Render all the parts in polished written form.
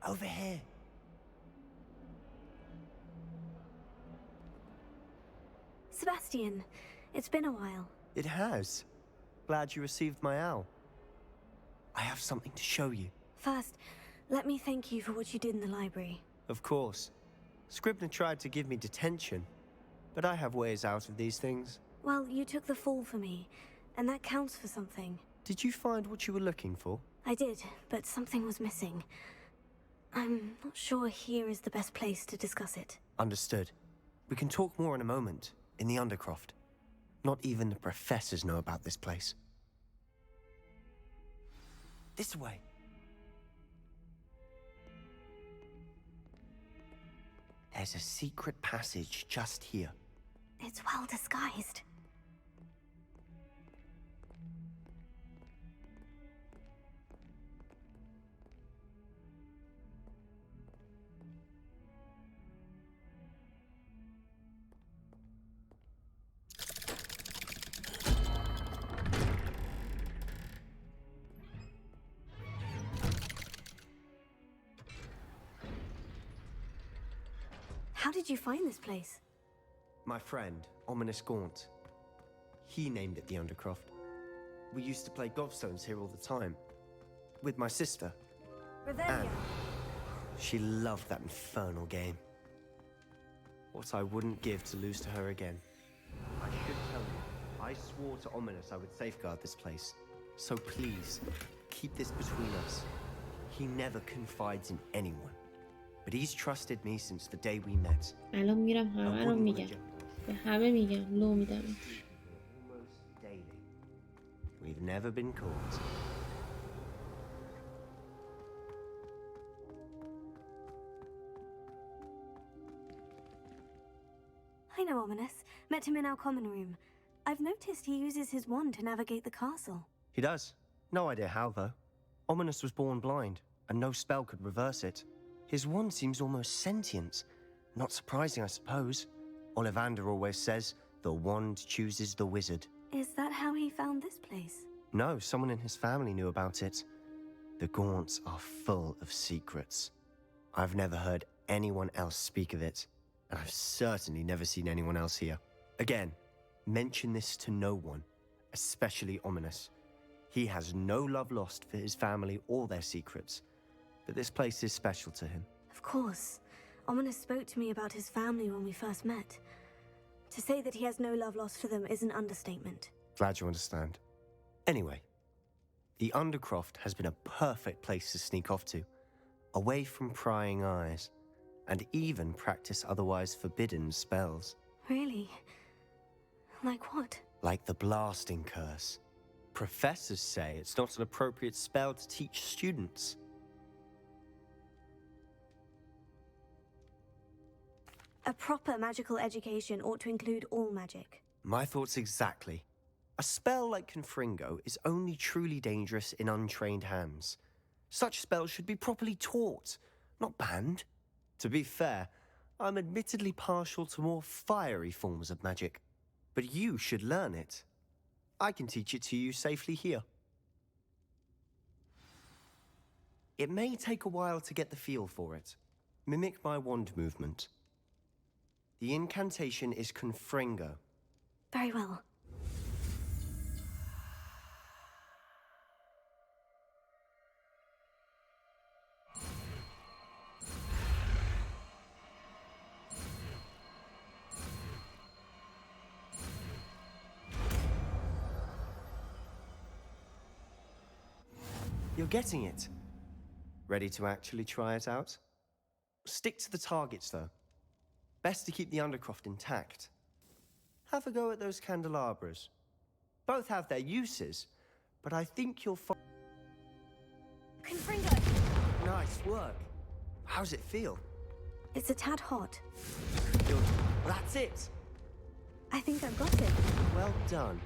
Over here. Sebastian, it's been a while. It has. Glad you received my owl. I have something to show you. First, let me thank you for what you did in the library. Of course. Scribner tried to give me detention, but I have ways out of these things. Well, you took the fall for me, and that counts for something. Did you find what you were looking for? I did, but something was missing. I'm not sure here is the best place to discuss it. Understood. We can talk more in a moment, in the Undercroft. Not even the professors know about this place. This way. There's a secret passage just here. It's well disguised. How did you find this place? My friend, Ominous Gaunt. He named it the Undercroft. We used to play gobstones here all the time. With my sister. Revelia. Anne. She loved that infernal game. What I wouldn't give to lose to her again. I should tell you, I swore to Ominous I would safeguard this place. So please, keep this between us. He never confides in anyone. But he's trusted me since the day we met. الان میرم همه رو میگم به همه میگم لو میدم Almost daily. We've never been caught. I know Ominous. Met him in our common room. I've noticed he uses his wand to navigate the castle. He does. No idea how, though. Ominous was born blind, and no spell could reverse it. His wand seems almost sentient. Not surprising, I suppose. Ollivander always says, the wand chooses the wizard. Is that how he found this place? No, someone in his family knew about it. The Gaunts are full of secrets. I've never heard anyone else speak of it, and I've certainly never seen anyone else here. Again, mention this to no one, especially Ominous. He has no love lost for his family or their secrets, but this place is special to him. Of course. Ominous spoke to me about his family when we first met. To say that he has no love lost for them is an understatement. Glad you understand. Anyway, the Undercroft has been a perfect place to sneak off to, away from prying eyes, and even practice otherwise forbidden spells. Really? Like what? Like the blasting curse. Professors say it's not an appropriate spell to teach students. A proper magical education ought to include all magic. My thoughts exactly. A spell like Confringo is only truly dangerous in untrained hands. Such spells should be properly taught, not banned. To be fair, I'm admittedly partial to more fiery forms of magic. But you should learn it. I can teach it to you safely here. It may take a while to get the feel for it. Mimic my wand movement. The incantation is Confringo. Very well. You're getting it. Ready to actually try it out? Stick to the targets, though. Best to keep the Undercroft intact. Have a go at those candelabras. Both have their uses, but I think you'll find... Confringo! Nice work. How's it feel? It's a tad hot. Good. That's it. I think I've got it. Well done.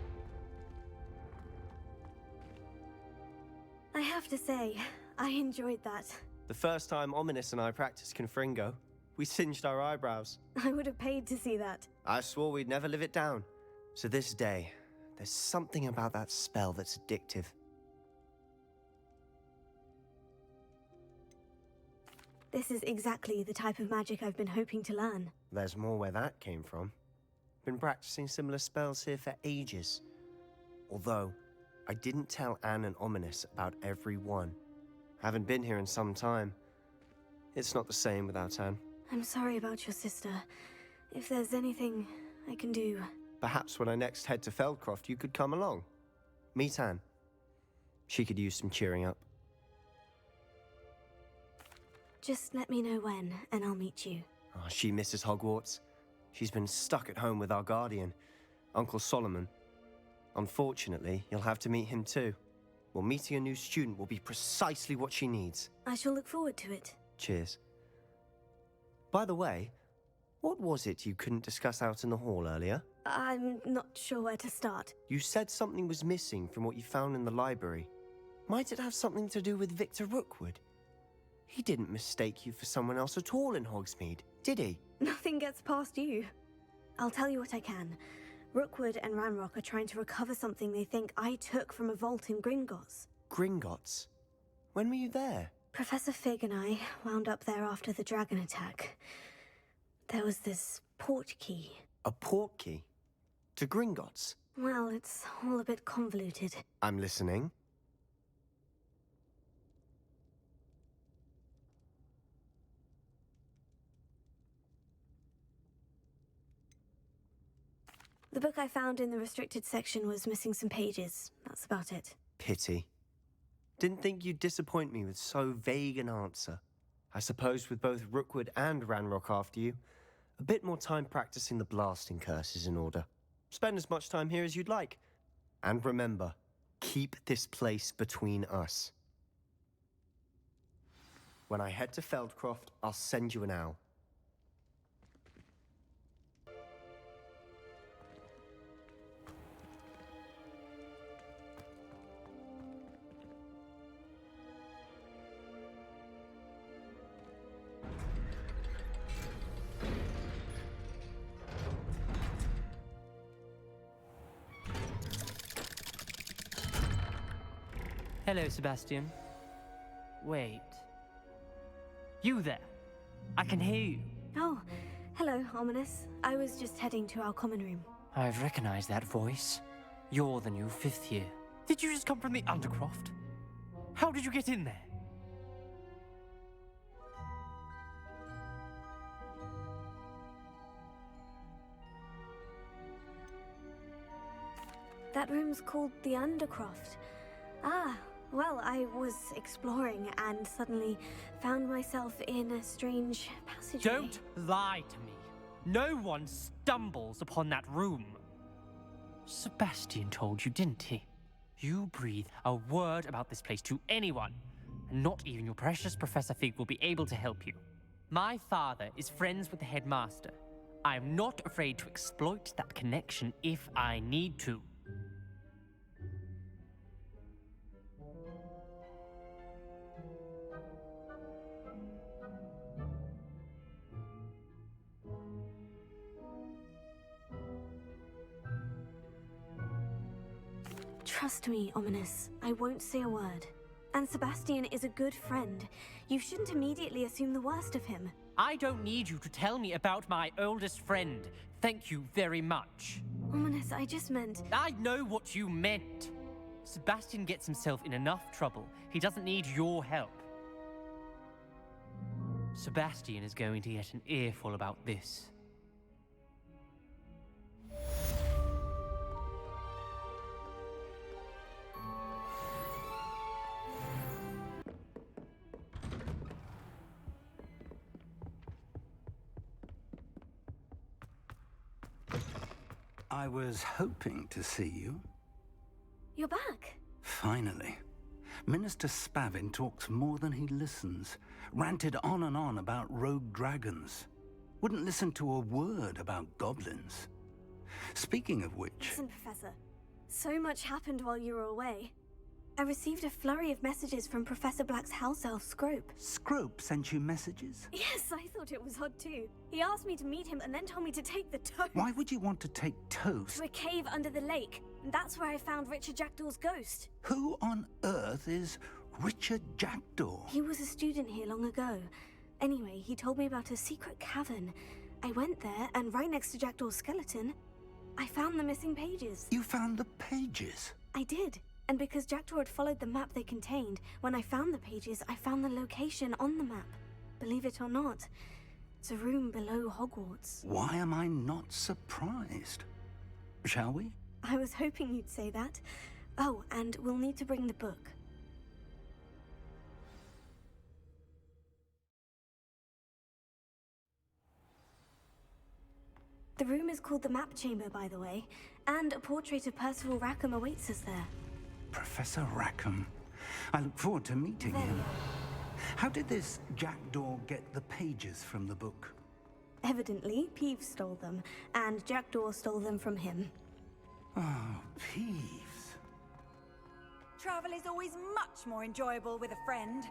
I have to say, I enjoyed that. The first time Ominous and I practiced Confringo, we singed our eyebrows. I would have paid to see that. I swore we'd never live it down. To this day, there's something about that spell that's addictive. This is exactly the type of magic I've been hoping to learn. There's more where that came from. Been practicing similar spells here for ages. Although, I didn't tell Anne and Ominous about every one. Haven't been here in some time. It's not the same without Anne. I'm sorry about your sister. If there's anything I can do... Perhaps when I next head to Feldcroft, you could come along. Meet Anne. She could use some cheering up. Just let me know when, and I'll meet you. Oh, she misses Hogwarts. She's been stuck at home with our guardian, Uncle Solomon. Unfortunately, you'll have to meet him too. Well, meeting a new student will be precisely what she needs. I shall look forward to it. Cheers. By the way, what was it you couldn't discuss out in the hall earlier? I'm not sure where to start. You said something was missing from what you found in the library. Might it have something to do with Victor Rookwood? He didn't mistake you for someone else at all in Hogsmeade, did he? Nothing gets past you. I'll tell you what I can. Rookwood and Ranrock are trying to recover something they think I took from a vault in Gringotts. Gringotts? When were you there? Professor Fig and I wound up there after the dragon attack. There was this port key. A port key? To Gringotts? Well, it's all a bit convoluted. I'm listening. The book I found in the restricted section was missing some pages. That's about it. Pity. Didn't think you'd disappoint me with so vague an answer. I suppose with both Rookwood and Ranrock after you, a bit more time practicing the blasting curse is in order. Spend as much time here as you'd like. And remember, keep this place between us. When I head to Feldcroft, I'll send you an owl. Hello, Sebastian. Wait. You there? I can hear you. Oh, hello, Ominous. I was just heading to our common room. I've recognized that voice. You're the new 5th year. Did you just come from the Undercroft? How did you get in there? That room's called the Undercroft. Ah, well, I was exploring and suddenly found myself in a strange passageway. Don't lie to me. No one stumbles upon that room. Sebastian told you, didn't he? You breathe a word about this place to anyone, and not even your precious Professor Fig will be able to help you. My father is friends with the headmaster. I am not afraid to exploit that connection if I need to. Trust me, Ominous. I won't say a word. And Sebastian is a good friend. You shouldn't immediately assume the worst of him. I don't need you to tell me about my oldest friend. Thank you very much. Ominous, I just meant... I know what you meant. Sebastian gets himself in enough trouble. He doesn't need your help. Sebastian is going to get an earful about this. I was hoping to see you. You're back. Finally. Minister Spavin talks more than he listens. Ranted on and on about rogue dragons. Wouldn't listen to a word about goblins. Speaking of which... Listen, Professor. So much happened while you were away. I received a flurry of messages from Professor Black's house elf, Scrope. Scrope sent you messages? Yes, I thought it was odd too. He asked me to meet him and then told me to take the toast. Why would you want to take toast? To a cave under the lake. And that's where I found Richard Jackdaw's ghost. Who on earth is Richard Jackdaw? He was a student here long ago. Anyway, he told me about a secret cavern. I went there, and right next to Jackdaw's skeleton, I found the missing pages. You found the pages? I did. And because Jackdaw had followed the map they contained, when I found the pages, I found the location on the map. Believe it or not, it's a room below Hogwarts. Why am I not surprised? Shall we? I was hoping you'd say that. Oh, and we'll need to bring the book. The room is called the Map Chamber, by the way, and a portrait of Percival Rackham awaits us there. Professor Rackham. I look forward to meeting him. How did this Jackdaw get the pages from the book? Evidently, Peeves stole them, and Jackdaw stole them from him. Oh, Peeves. Travel is always much more enjoyable with a friend.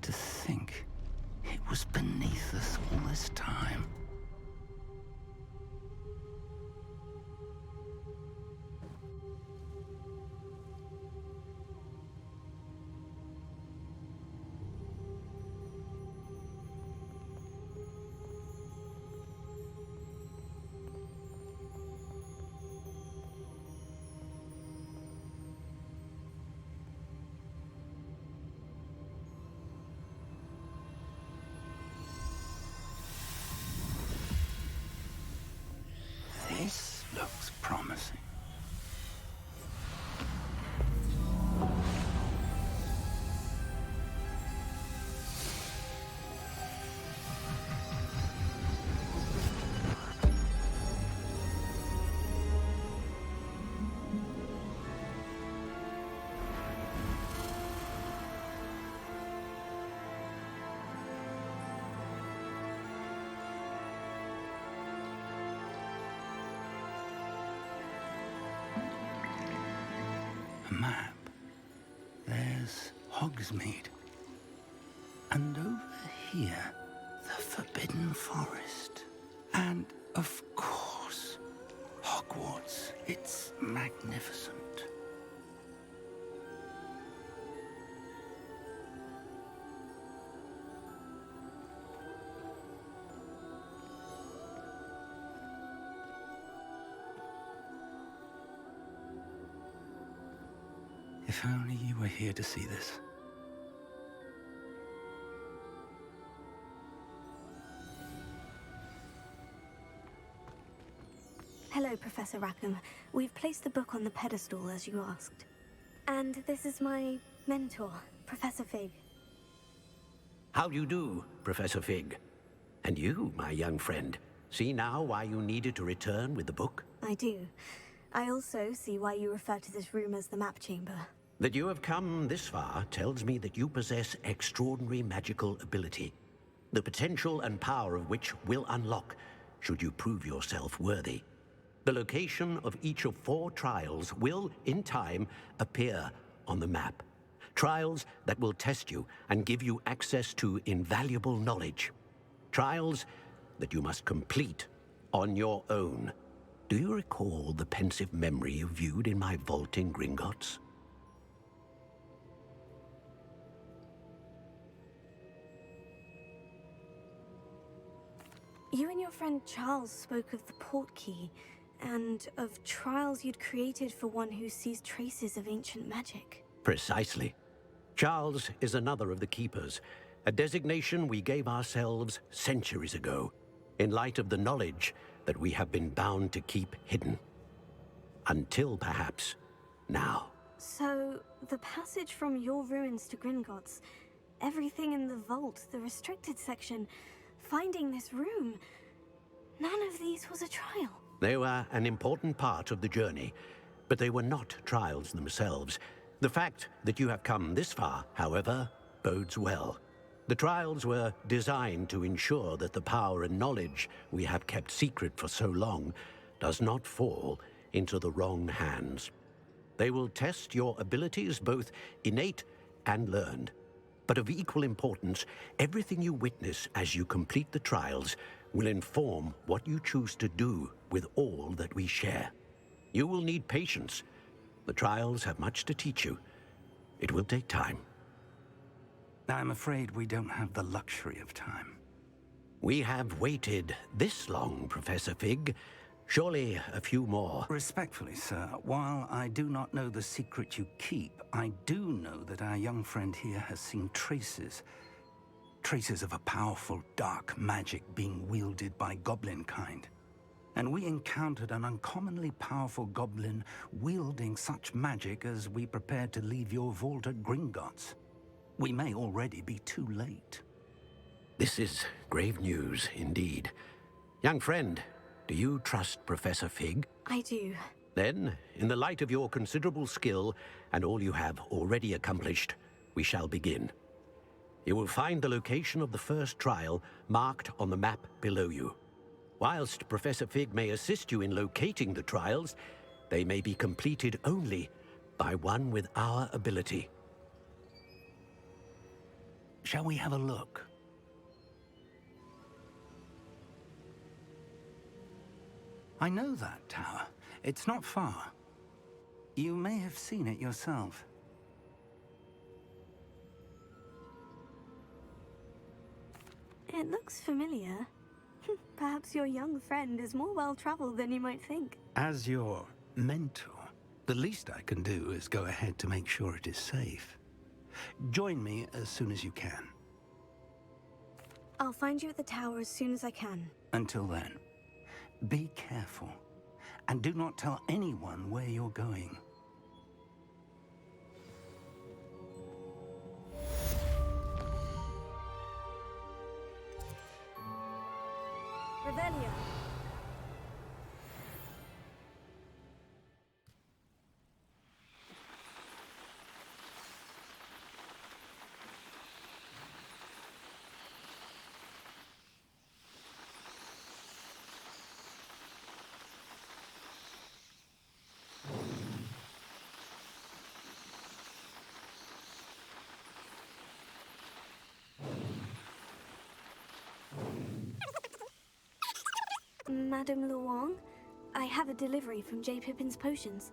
To think it was beneath us all this time. This looks promising. Map. There's Hogsmeade. And over here, the Forbidden Forest. And, of course, Hogwarts. It's magnificent. If only you were here to see this. Hello, Professor Rackham. We've placed the book on the pedestal, as you asked. And this is my mentor, Professor Fig. How do you do, Professor Fig? And you, my young friend, see now why you needed to return with the book? I do. I also see why you refer to this room as the Map Chamber. That you have come this far tells me that you possess extraordinary magical ability, the potential and power of which will unlock should you prove yourself worthy. The location of each of 4 trials will, in time, appear on the map. Trials that will test you and give you access to invaluable knowledge. Trials that you must complete on your own. Do you recall the pensive memory you viewed in my vault in Gringotts? You and your friend Charles spoke of the portkey, and of trials you'd created for one who sees traces of ancient magic. Precisely. Charles is another of the Keepers, a designation we gave ourselves centuries ago, in light of the knowledge that we have been bound to keep hidden. Until, perhaps, now. So, the passage from your ruins to Gringotts, everything in the vault, the restricted section, finding this room, none of these was a trial. They were an important part of the journey, but they were not trials themselves. The fact that you have come this far, however, bodes well. The trials were designed to ensure that the power and knowledge we have kept secret for so long does not fall into the wrong hands. They will test your abilities, both innate and learned. But of equal importance, everything you witness as you complete the trials will inform what you choose to do with all that we share. You will need patience, The trials have much to teach you. It will take time. I'm afraid we don't have the luxury of time. We have waited this long, Professor Fig. Surely a few more. Respectfully, sir, while I do not know the secret you keep, I do know that our young friend here has seen traces. Traces of a powerful dark magic being wielded by goblin kind. And we encountered an uncommonly powerful goblin wielding such magic as we prepared to leave your vault at Gringotts. We may already be too late. This is grave news indeed. Young friend, do you trust Professor Fig? I do. Then, in the light of your considerable skill and all you have already accomplished, we shall begin. You will find the location of the first trial marked on the map below you. Whilst Professor Fig may assist you in locating the trials, they may be completed only by one with our ability. Shall we have a look? I know that tower. It's not far. You may have seen it yourself. It looks familiar. Perhaps your young friend is more well-traveled than you might think. As your mentor, the least I can do is go ahead to make sure it is safe. Join me as soon as you can. I'll find you at the tower as soon as I can. Until then, be careful, and do not tell anyone where you're going. Revelio. Madame Luong, I have a delivery from J. Pippin's potions.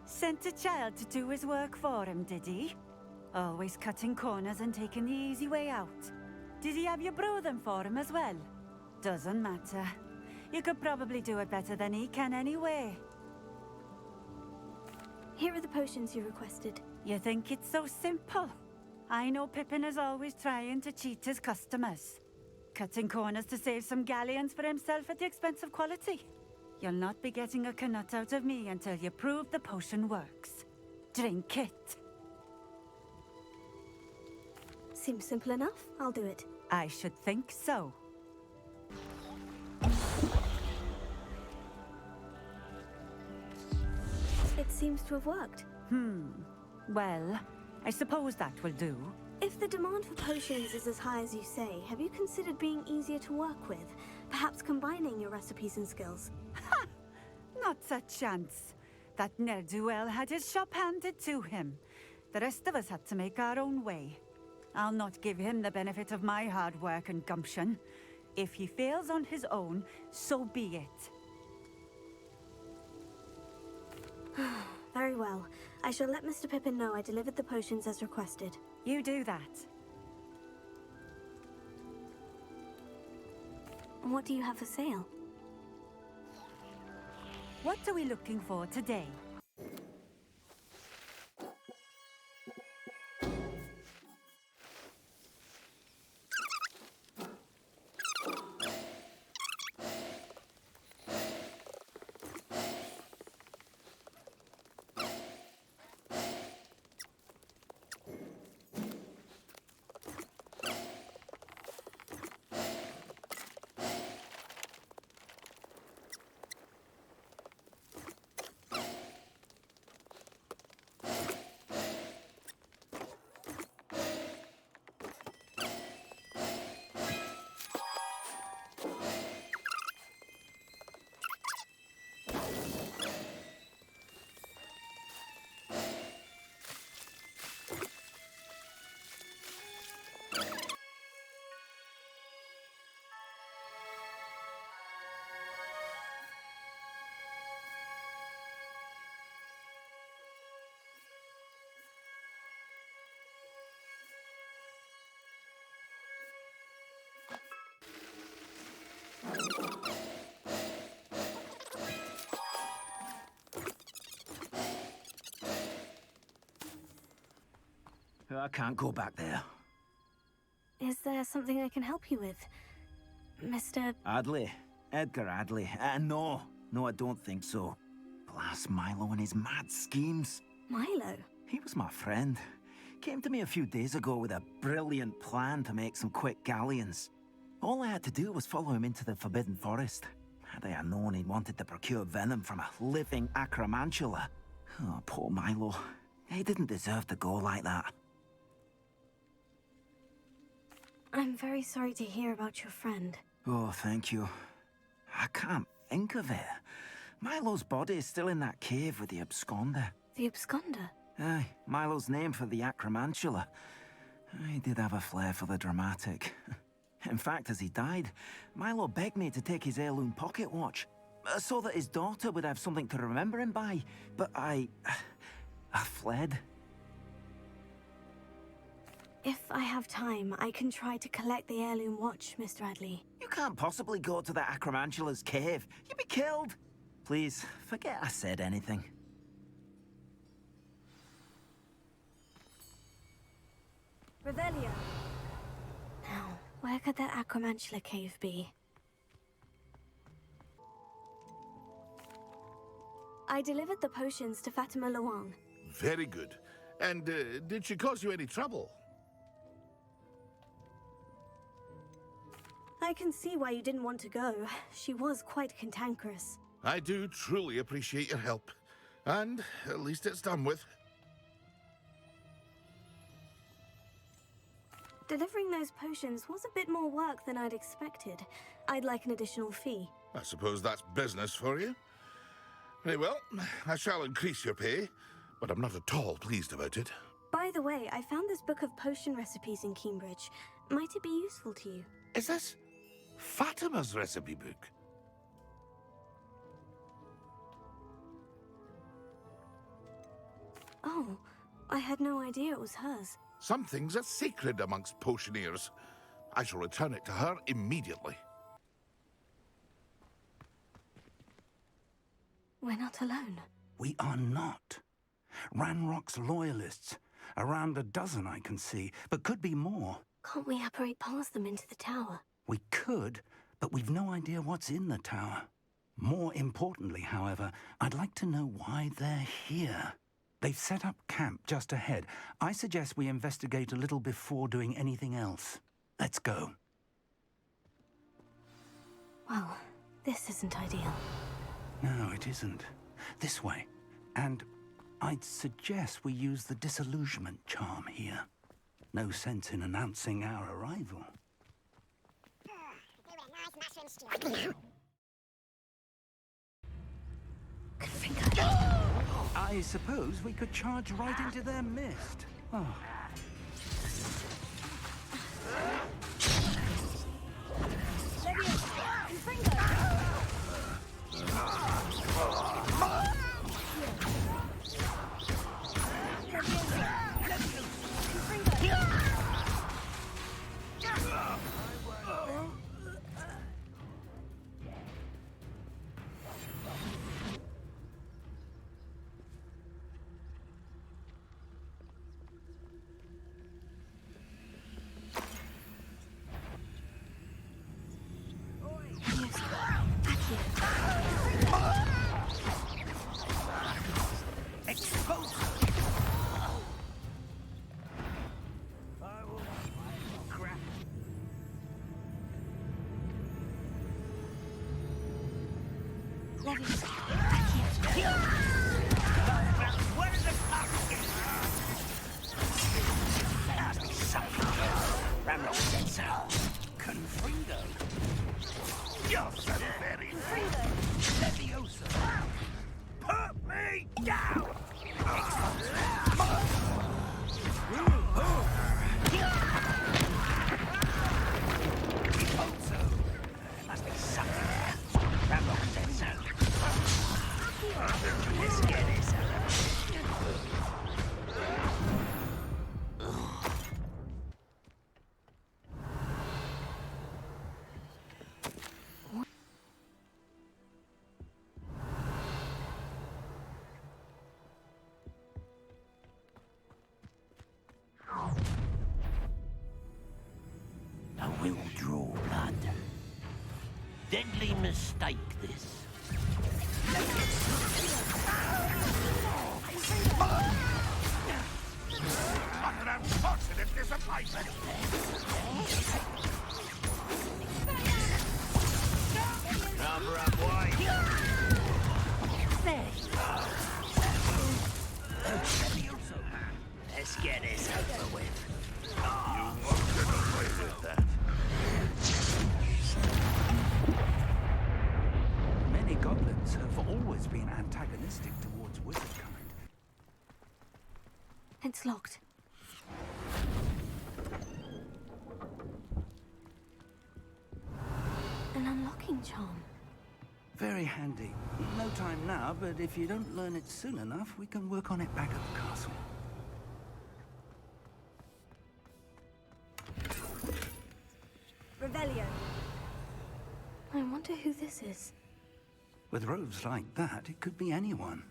Sent a child to do his work for him, did he? Always cutting corners and taking the easy way out. Did he have you brew them for him as well? Doesn't matter. You could probably do it better than he can anyway. Here are the potions you requested. You think it's so simple? I know Pippin is always trying to cheat his customers. Cutting corners to save some galleons for himself at the expense of quality. You'll not be getting a canut out of me until you prove the potion works. Drink it. Seems simple enough. I'll do it. I should think so. It seems to have worked. Well, I suppose that will do. If the demand for potions is as high as you say, have you considered being easier to work with? Perhaps combining your recipes and skills? Ha! Not a chance. That ne'er-do-well had his shop handed to him. The rest of us had to make our own way. I'll not give him the benefit of my hard work and gumption. If he fails on his own, so be it. Very well. I shall let Mr. Pippin know I delivered the potions as requested. You do that. What do you have for sale? What are we looking for today? I can't go back there. Is there something I can help you with, Mr. Adley? Edgar Adley? No. No, I don't think so. Blast Milo and his mad schemes. Milo? He was my friend. Came to me a few days ago with a brilliant plan to make some quick galleons. All I had to do was follow him into the Forbidden Forest. Had I known he wanted to procure venom from a living acromantula. Oh, poor Milo. He didn't deserve to go like that. I'm very sorry to hear about your friend. Oh, thank you. I can't think of it. Milo's body is still in that cave with the absconder. The absconder? Aye, Milo's name for the acromantula. He did have a flair for the dramatic. In fact, as he died, Milo begged me to take his heirloom pocket watch, so that his daughter would have something to remember him by. But I fled. If I have time, I can try to collect the heirloom watch, Mr. Adley. You can't possibly go to the acromantula's cave. You'd be killed. Please, forget I said anything. Revelio. Now, where could that acromantula cave be? I delivered the potions to Fatima Luang. Very good. And did she cause you any trouble? I can see why you didn't want to go. She was quite cantankerous. I do truly appreciate your help. And at least it's done with. Delivering those potions was a bit more work than I'd expected. I'd like an additional fee. I suppose that's business for you. Very well, I shall increase your pay, but I'm not at all pleased about it. By the way, I found this book of potion recipes in Cambridge. Might it be useful to you? Is this Fatima's recipe book? Oh, I had no idea it was hers. Some things are sacred amongst potioneers. I shall return it to her immediately. We're not alone. We are not. Ranrock's loyalists. Around a dozen I can see, but could be more. Can't we apparate past them into the tower? We could, but we've no idea what's in the tower. More importantly, however, I'd like to know why they're here. They've set up camp just ahead. I suggest we investigate a little before doing anything else. Let's go. Well, this isn't ideal. No, it isn't. This way. And I'd suggest we use the disillusionment charm here. No sense in announcing our arrival. I suppose we could charge right into their mist. Oh. deadly mistake, this. What an unfortunate disappointment! Cover up wide. Let's get this over with. You won't get away with that. Many goblins have always been antagonistic towards wizard kind. It's locked. An unlocking charm. Very handy. No time now, but if you don't learn it soon enough, we can work on it back at the castle. Revelio. I wonder who this is. With robes like that, it could be anyone.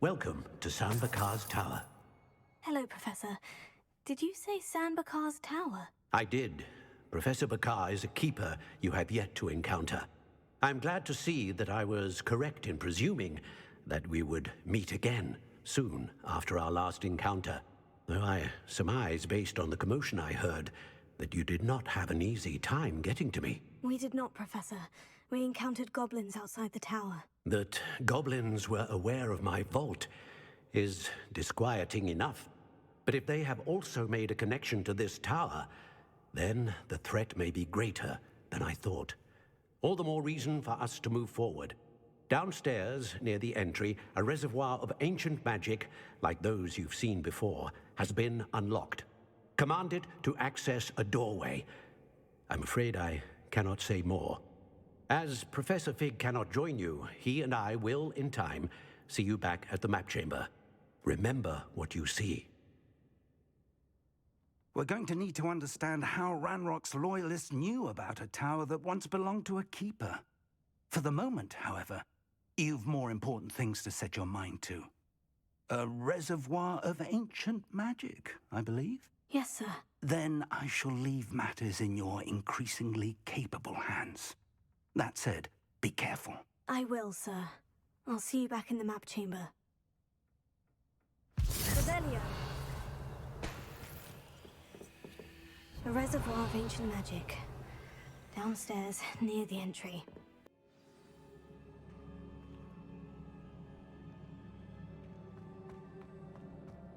Welcome to Sanbakar's Tower. Hello, Professor. Did you say Sanbakar's Tower? I did. Professor Bakar is a keeper you have yet to encounter. I'm glad to see that I was correct in presuming that we would meet again soon after our last encounter. Though I surmise, based on the commotion I heard, that you did not have an easy time getting to me. We did not, Professor. We encountered goblins outside the tower. That goblins were aware of my vault is disquieting enough. But if they have also made a connection to this tower, then the threat may be greater than I thought. All the more reason for us to move forward. Downstairs, near the entry, a reservoir of ancient magic, like those you've seen before, has been unlocked. Command it to access a doorway. I'm afraid I cannot say more. As Professor Fig cannot join you, he and I will, in time, see you back at the map chamber. Remember what you see. We're going to need to understand how Ranrock's loyalists knew about a tower that once belonged to a keeper. For the moment, however, you've more important things to set your mind to. A reservoir of ancient magic, I believe? Yes, sir. Then I shall leave matters in your increasingly capable hands. That said, be careful. I will, sir. I'll see you back in the map chamber. Revelio. A reservoir of ancient magic. Downstairs, near the entry.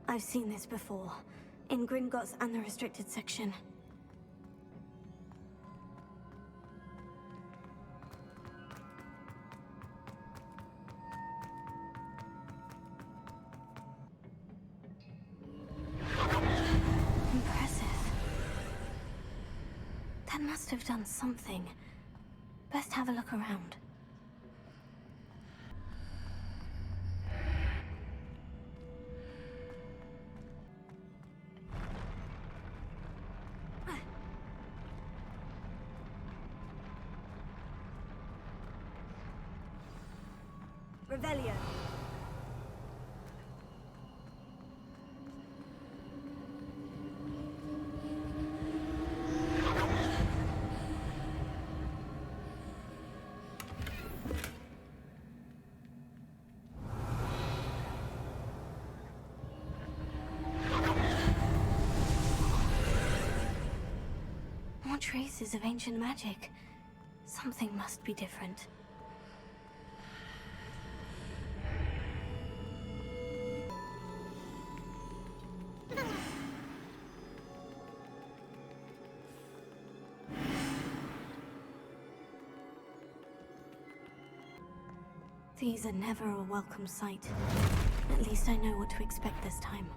I've seen this before. In Gringotts and the restricted section. Impressive. That must have done something. Best have a look around. Revelio. More traces of ancient magic. Something must be different. These are never a welcome sight. At least I know what to expect this time.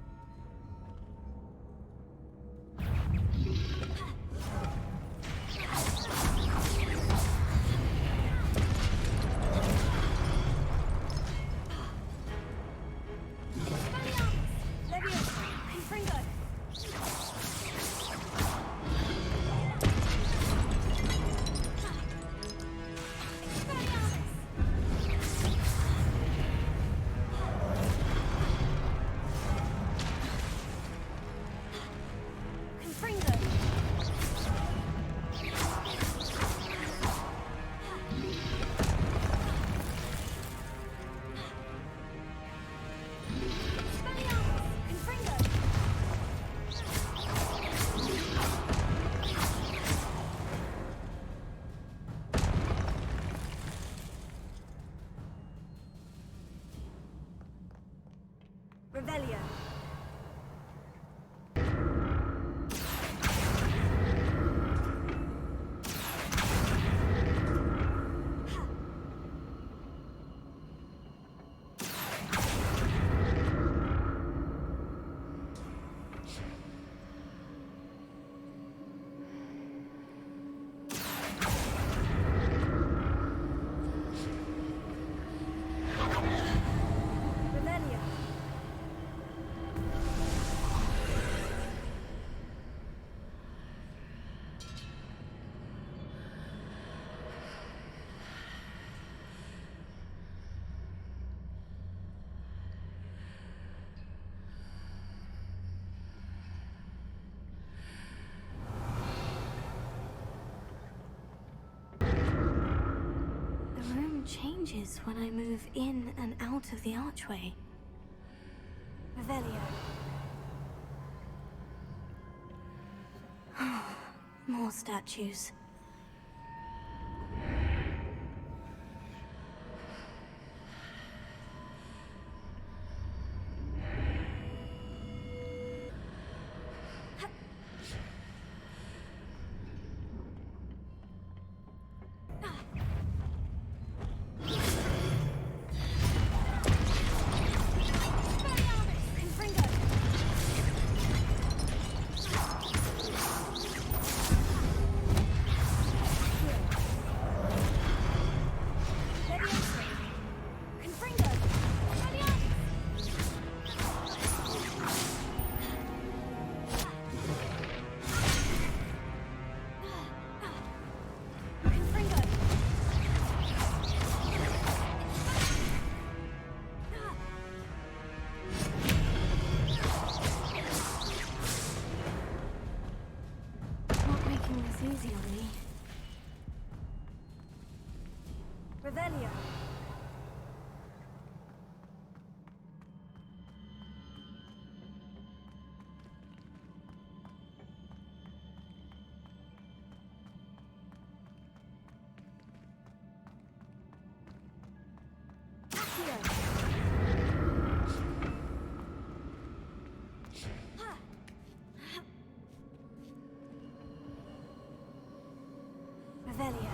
changes when I move in and out of the archway. Revelio. More statues. Easy on me. Revelio. Revelio.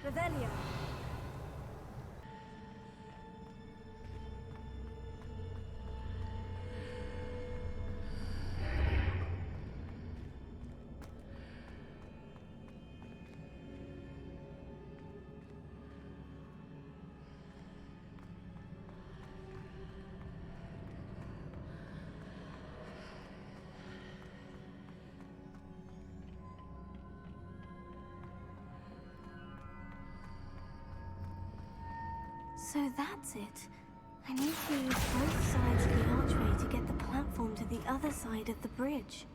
Revelio. So that's it. I need to use both sides of the archway to get the platform to the other side of the bridge.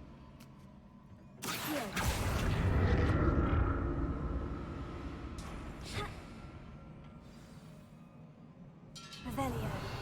Revelio.